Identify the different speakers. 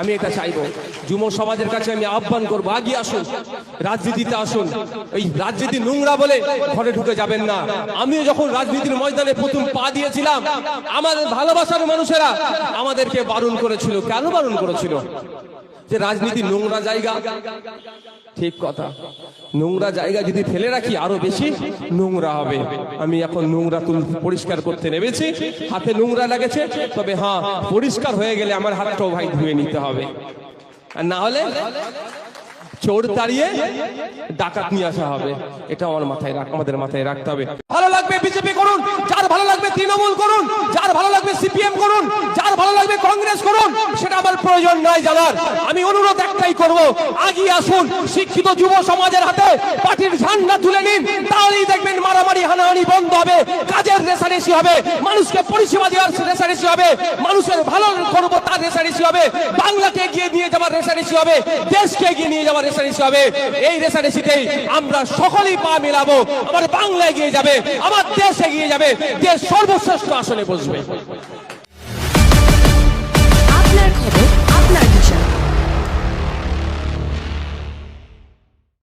Speaker 1: আমি এটা চাইবো। যুব সমাজের কাছে আমি আহ্বান করবো, আগিয়ে আসুন, রাজনীতিতে আসুন। এই রাজনীতি নোংরা বলে ঘরে ঢুকে যাবেন না। আমিও যখন রাজনীতির ময়দানে প্রথম পা দিয়েছিলাম, আমাদের ভালোবাসার মানুষেরা আমাদেরকে বারণ করেছিল। কেন বারণ করেছিল? যে রাজনীতি নোংরা জায়গা। ঠিক কথা, নোংরা জায়গা যদি ফেলে রাখি আরো বেশি নোংরা হবে। আমি এখন নোংরা পরিষ্কার করতে নেমেছি, হাতে নোংরা লেগেছে, তবে হ্যাঁ, পরিষ্কার হয়ে গেলে আমার হাতটাও ভাই ধুয়ে নিতে হবে, আর না হলে চোর তাড়িয়ে ডাকাত নিয়ে আসা হবে। এটা আমাদের মাথায় রাখতে হবে। ভালো লাগবে বিজেপি করুন, যার ভালো লাগবে তৃণমূল করুন, যার ভালো লাগবে সিপিএম করুন, যার ভালো লাগবে কংগ্রেস করুন, সেটা আমার প্রয়োজন নয় জানার। আমি অনুরোধ একটাই করব, আগিয়ে আসুন, শিক্ষিত যুব সমাজের হাতে পার্টির ঝান্ডা তুলে নিন। তাহলেই দেখবেন মারামারি হানাহানি বন্ধ হবে, কাজের রেশারেশি হবে, মানুষকে পরিষেবা দেওয়ার রেশারেশি হবে, মানুষের ভালো করবো তার রেশারেশি হবে, বাংলাকে এগিয়ে নিয়ে যাওয়ার রেশারেশি হবে, দেশকে এগিয়ে নিয়ে যাওয়ার রেশারেশি হবে। এই রেশারেশিতেই আমরা সকলেই পা মেলাবো। আমার বাংলা এগিয়ে যাবে, আমার দেশ এগিয়ে যাবে, দেশ সর্বশ্রেষ্ঠ আসনে বসবে।